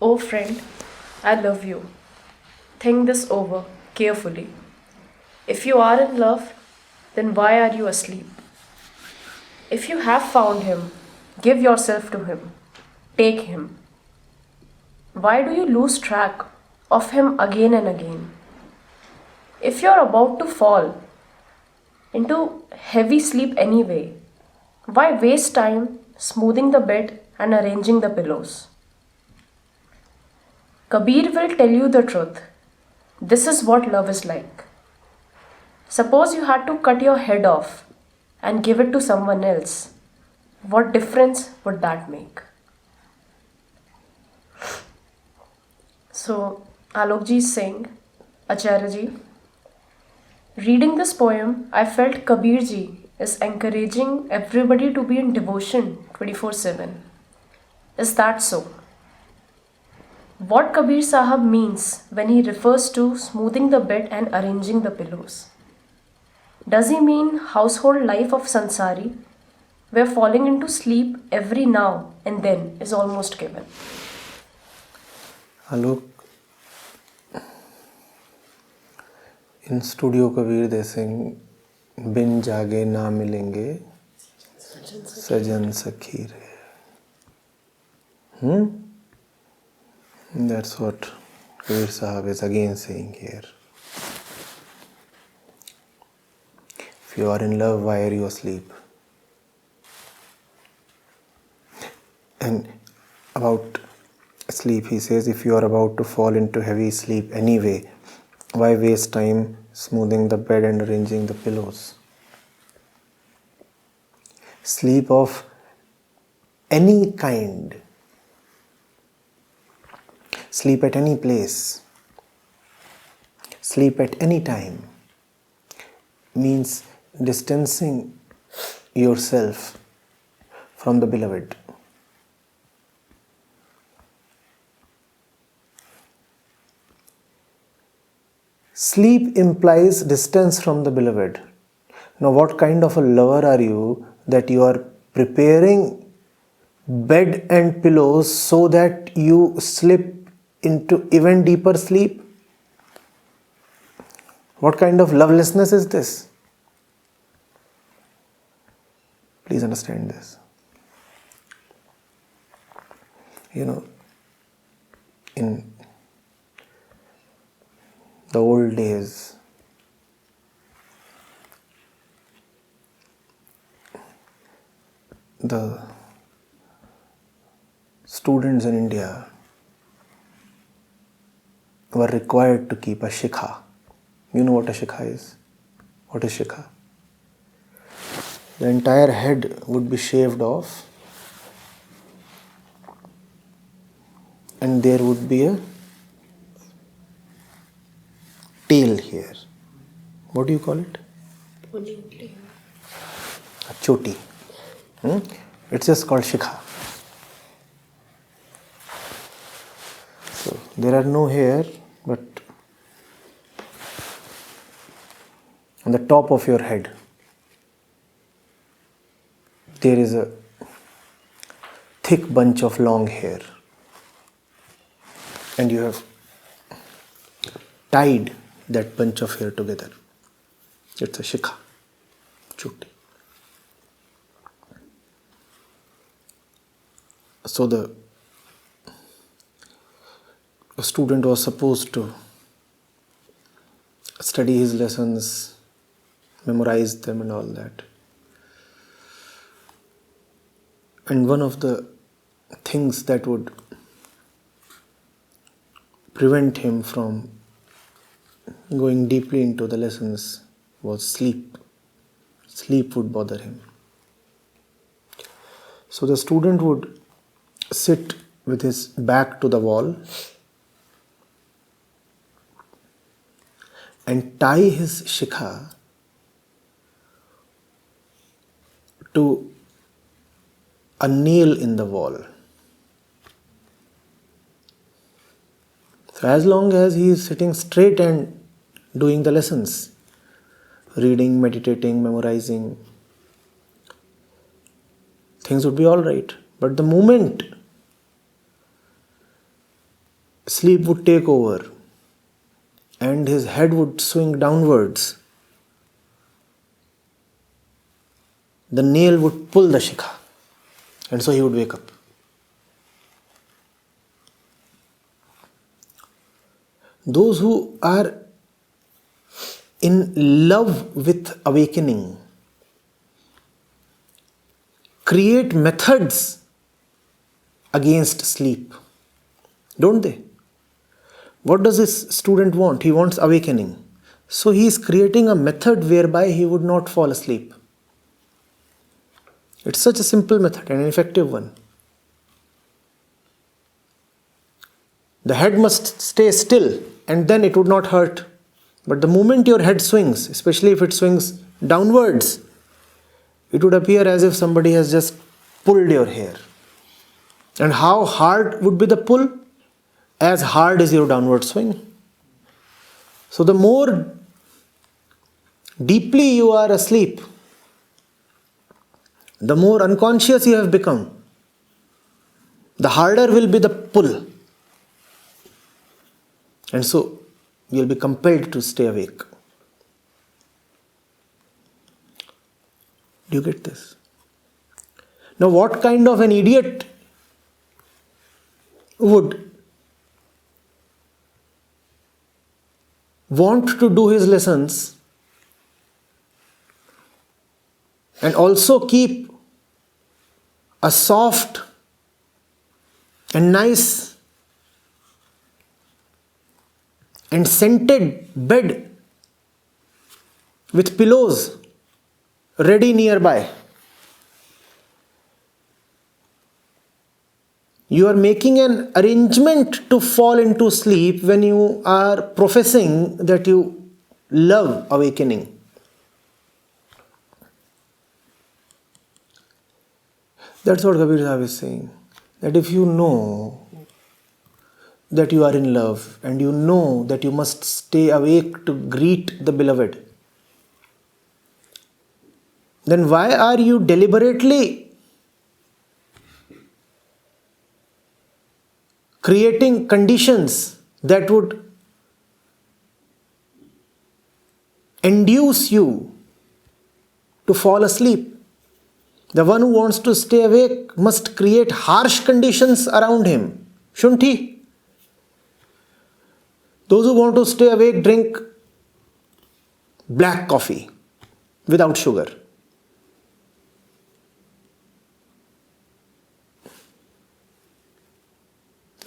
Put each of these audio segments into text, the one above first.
Oh, friend, I love you. Think this over carefully. If you are in love, then why are you asleep? If you have found him, give yourself to him. Take him. Why do you lose track of him again and again? If you're about to fall into heavy sleep anyway, why waste time smoothing the bed and arranging the pillows? Kabir will tell you the truth. This is what love is like. Suppose you had to cut your head off and give it to someone else. What difference would that make? So, Alokji is saying, Acharya ji, reading this poem, I felt Kabir ji is encouraging everybody to be in devotion 24/7. Is that so? What Kabir Sahab means when he refers to smoothing the bed and arranging the pillows? Does he mean household life of Sansari, where falling into sleep every now and then is almost given? Alok, in Studio Kabir they sing, Bin jage na milenge, sajan sakhi re. That's what Kabir Sahab is again saying here. If you are in love, why are you asleep? And about sleep, he says, if you are about to fall into heavy sleep anyway, why waste time smoothing the bed and arranging the pillows? Sleep of any kind, sleep at any place, sleep at any time, means distancing yourself from the beloved. Sleep implies distance from the beloved. Now, what kind of a lover are you that you are preparing bed and pillows so that you slip into even deeper sleep? What kind of lovelessness is this? Please understand this. In the old days, the students in India were required to keep a shikha. You know what a shikha is? What is shikha? The entire head would be shaved off and there would be a tail here. What do you call it? A choti. It's just called shikha. So there are no hair, but on the top of your head there is a thick bunch of long hair, and you have tied that bunch of hair together. It's a shikha, choti. So the student was supposed to study his lessons, memorize them and all that. And one of the things that would prevent him from going deeply into the lessons was sleep. Sleep would bother him. So the student would sit with his back to the wall and tie his shikha to a nail in the wall. So as long as he is sitting straight and doing the lessons, reading, meditating, memorizing, things would be all right. But the moment sleep would take over and his head would swing downwards, the nail would pull the shikha, and so he would wake up. Those who are in love with awakening create methods against sleep, don't they? What does this student want? He wants awakening. So he is creating a method whereby he would not fall asleep. It's such a simple method and an effective one. The head must stay still and then it would not hurt. But the moment your head swings, especially if it swings downwards, it would appear as if somebody has just pulled your hair. And how hard would be the pull? As hard as your downward swing. So the more deeply you are asleep, the more unconscious you have become, the harder will be the pull. And so you will be compelled to stay awake. Do you get this? Now, what kind of an idiot would want to do his lessons and also keep a soft and nice and scented bed with pillows ready nearby? You are making an arrangement to fall into sleep when you are professing that you love awakening. That's what Kabir Sahib is saying. That if you know that you are in love and you know that you must stay awake to greet the beloved, then why are you deliberately creating conditions that would induce you to fall asleep? The one who wants to stay awake must create harsh conditions around him, shouldn't he? Those who want to stay awake drink black coffee without sugar.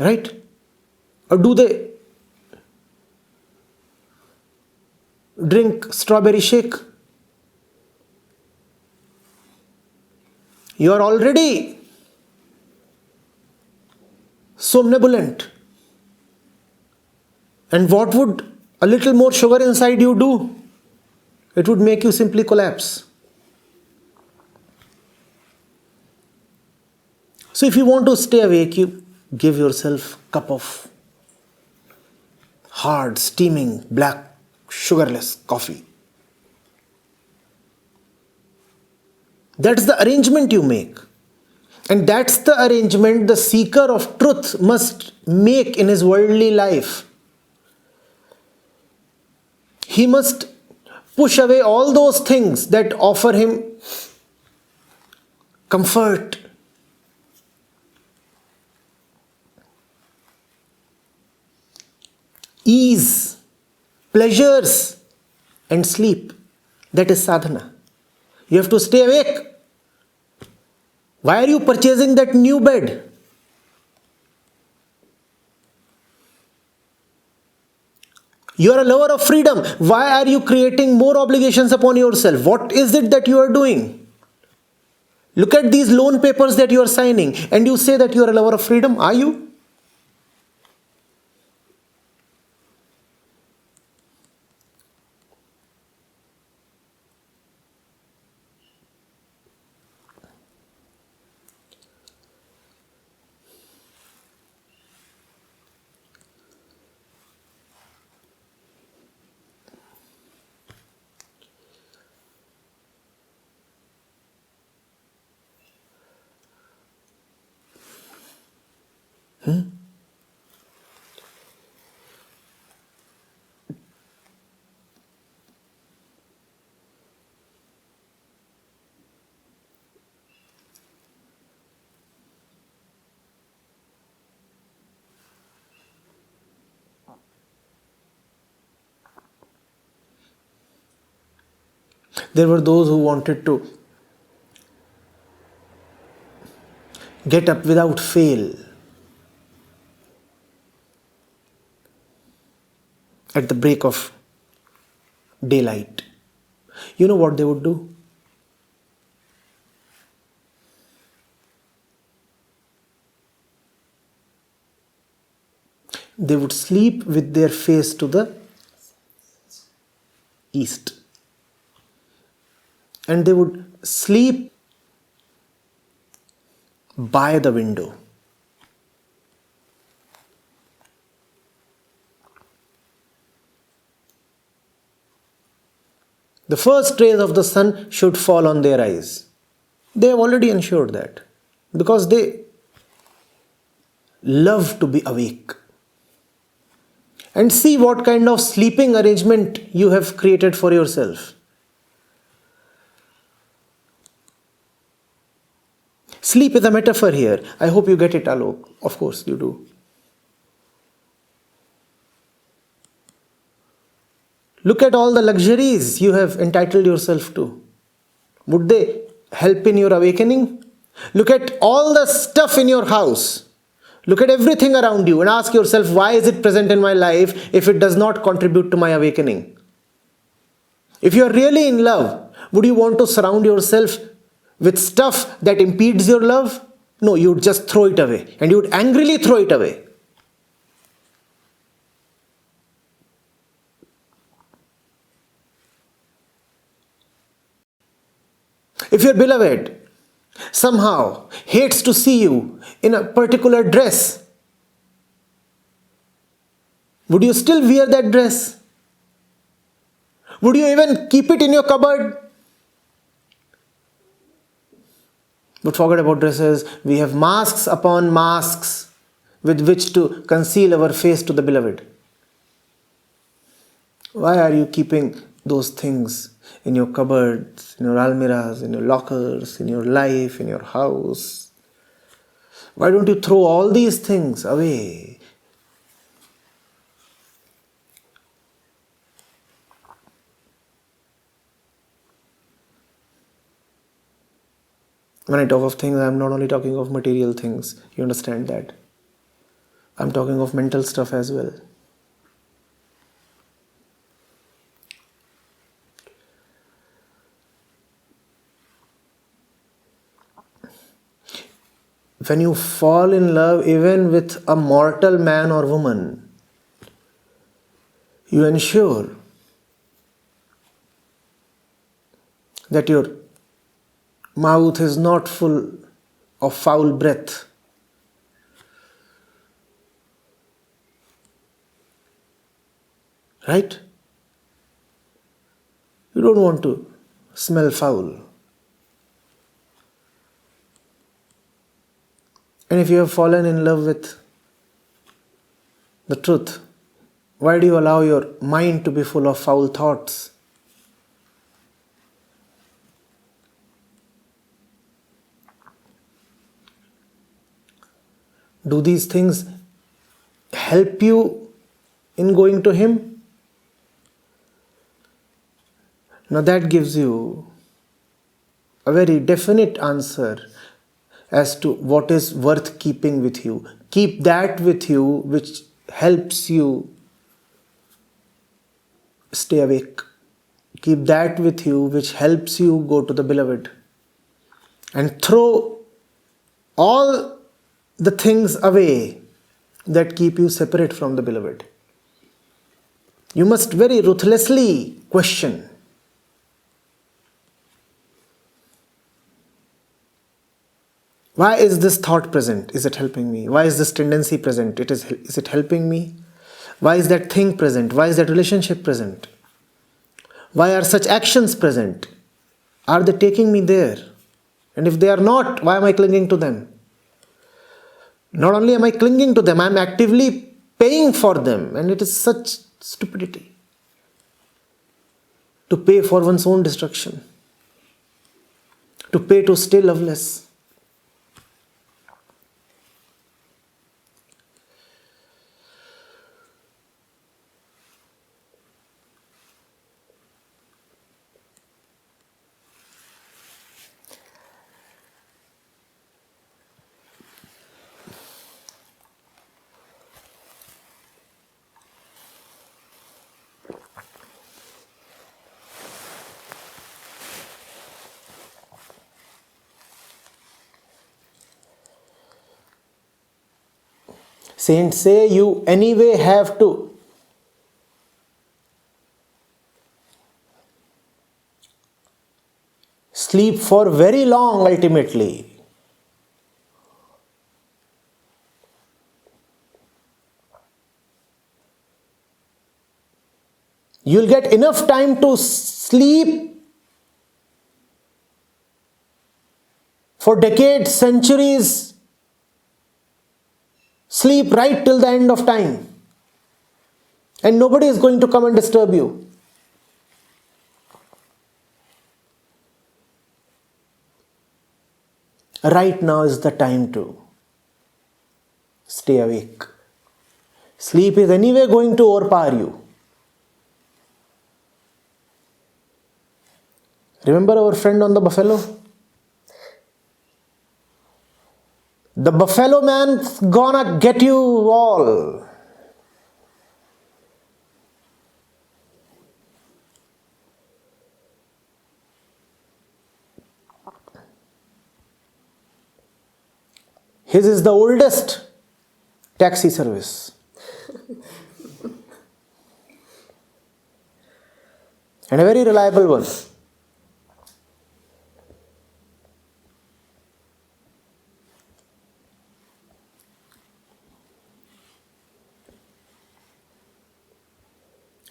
Right? Or do they drink strawberry shake? You are already somnambulent. And what would a little more sugar inside you do? It would make you simply collapse. So if you want to stay awake, you give yourself a cup of hard, steaming, black, sugarless coffee. That's the arrangement you make. And that's the arrangement the seeker of truth must make in his worldly life. He must push away all those things that offer him comfort, ease, pleasures, and sleep. That is sadhana. You have to stay awake. Why are you purchasing that new bed? You are a lover of freedom. Why are you creating more obligations upon yourself? What is it that you are doing? Look at these loan papers that you are signing and you say that you are a lover of freedom. Are you? There were those who wanted to get up without fail at the break of daylight. You know what they would do? They would sleep with their face to the east. And they would sleep by the window. The first rays of the sun should fall on their eyes. They have already ensured that because they love to be awake. And see what kind of sleeping arrangement you have created for yourself. Sleep is a metaphor here. I hope you get it, Alok. Of course you do. Look at all the luxuries you have entitled yourself to. Would they help in your awakening? Look at all the stuff in your house. Look at everything around you and ask yourself, why is it present in my life if it does not contribute to my awakening? If you are really in love, would you want to surround yourself with stuff that impedes your love? No, you would just throw it away, and you would angrily throw it away. If your beloved somehow hates to see you in a particular dress, would you still wear that dress? Would you even keep it in your cupboard? But forget about dresses. We have masks upon masks with which to conceal our face to the beloved. Why are you keeping those things in your cupboards, in your almirahs, in your lockers, in your life, in your house? Why don't you throw all these things away? When I talk of things, I am not only talking of material things. You understand that? I am talking of mental stuff as well. When you fall in love even with a mortal man or woman, you ensure that your mouth is not full of foul breath. Right? You don't want to smell foul. And if you have fallen in love with the truth, why do you allow your mind to be full of foul thoughts? Do these things help you in going to Him? Now that gives you a very definite answer as to what is worth keeping with you. Keep that with you which helps you stay awake. Keep that with you which helps you go to the beloved. And throw all the things away that keep you separate from the beloved. You must very ruthlessly question. Why is this thought present? Is it helping me? Why is this tendency present? Is it helping me? Why is that thing present? Why is that relationship present? Why are such actions present? Are they taking me there? And if they are not, why am I clinging to them? Not only am I clinging to them, I am actively paying for them. And it is such stupidity to pay for one's own destruction. To pay to stay loveless. Saints say you anyway have to sleep for very long ultimately. You'll get enough time to sleep for decades, centuries. Sleep right till the end of time. And nobody is going to come and disturb you. Right now is the time to stay awake. Sleep is anyway going to overpower you. Remember our friend on the buffalo? The buffalo man's gonna get you all. His is the oldest taxi service. And a very reliable one.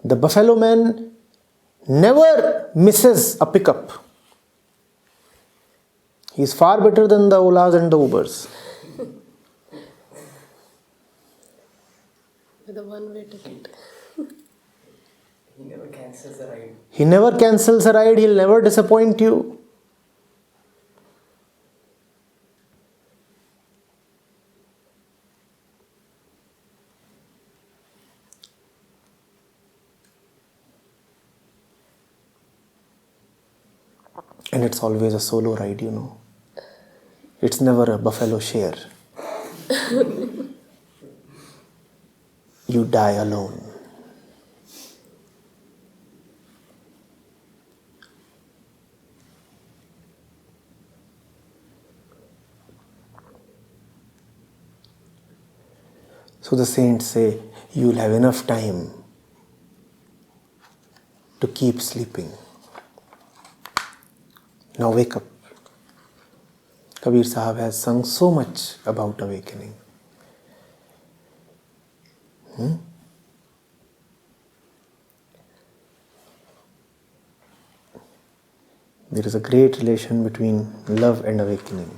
The buffalo man never misses a pickup. He is far better than the Olas and the Ubers. With a one-way ticket. He never cancels a ride. He never cancels a ride. He'll never disappoint you. And it's always a solo ride, you know. It's never a buffalo share. You die alone. So the saints say, you'll have enough time to keep sleeping. Now wake up. Kabir Sahib has sung so much about awakening. There is a great relation between love and awakening.